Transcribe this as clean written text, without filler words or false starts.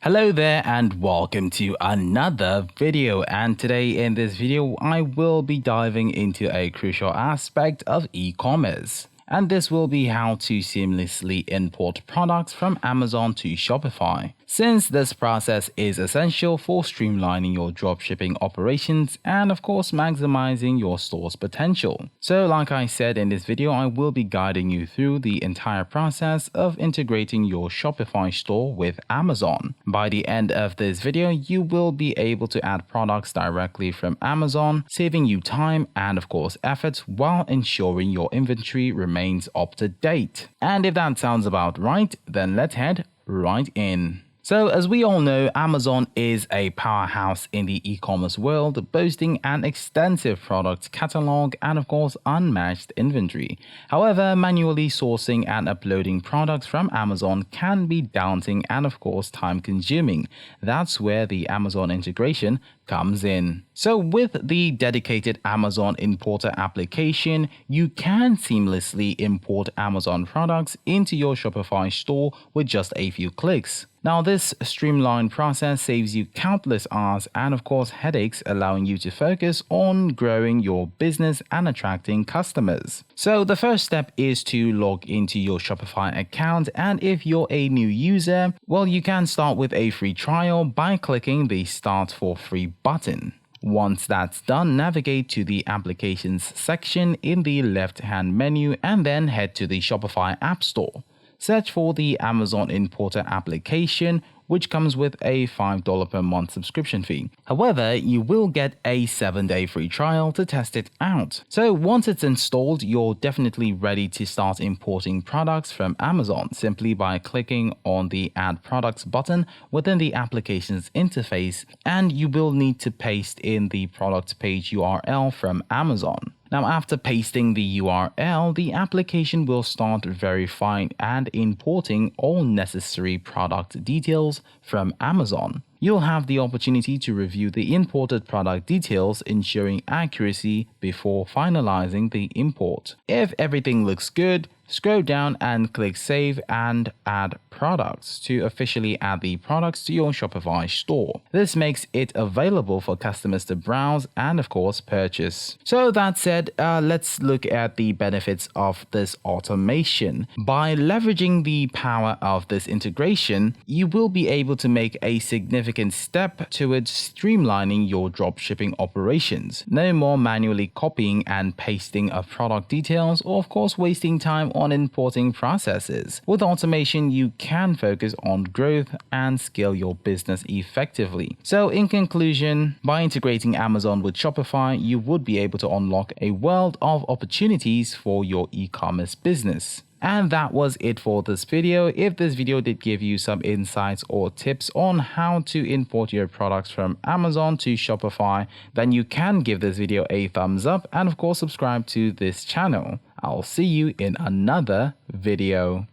Hello there and welcome to another video, and today in this video I will be diving into a crucial aspect of e-commerce. And this will be how to seamlessly import products from Amazon to Shopify, since this process is essential for streamlining your dropshipping operations and of course maximizing your store's potential. So like I said in this video, I will be guiding you through the entire process of integrating your Shopify store with Amazon. By the end of this video, you will be able to add products directly from Amazon, saving you time and of course effort while ensuring your inventory remains up to date. And if that sounds about right, then let's head right in. So as we all know, Amazon is a powerhouse in the e-commerce world, boasting an extensive product catalog and of course unmatched inventory. However, manually sourcing and uploading products from Amazon can be daunting and of course time-consuming. That's where the Amazon integration comes in. So with the dedicated Amazon importer application, you can seamlessly import Amazon products into your Shopify store with just a few clicks. Now, this streamlined process saves you countless hours and of course headaches, allowing you to focus on growing your business and attracting customers. So the first step is to log into your Shopify account, and if you're a new user, well, you can start with a free trial by clicking the Start for Free button. Once that's done, navigate to the Applications section in the left-hand menu and then head to the Shopify App Store. Search for the Amazon Importer application, which comes with a $5 per month subscription fee. However, you will get a 7-day free trial to test it out. So once it's installed, you're definitely ready to start importing products from Amazon simply by clicking on the Add Products button within the application's interface, and you will need to paste in the product page URL from Amazon. Now, after pasting the URL, the application will start verifying and importing all necessary product details from Amazon. You'll have the opportunity to review the imported product details, ensuring accuracy before finalizing the import. If everything looks good, scroll down and click Save and Add Products to officially add the products to your Shopify store. This makes it available for customers to browse and of course purchase. So that said, let's look at the benefits of this automation. By leveraging the power of this integration, you will be able to make a significant step towards streamlining your dropshipping operations. No more manually copying and pasting of product details or of course wasting time on importing processes. With automation, you can focus on growth and scale your business effectively. So in conclusion, by integrating Amazon with Shopify, you would be able to unlock a world of opportunities for your e-commerce business. And that was it for this video. If this video did give you some insights or tips on how to import your products from Amazon to Shopify, then you can give this video a thumbs up and of course subscribe to this channel. I'll see you in another video.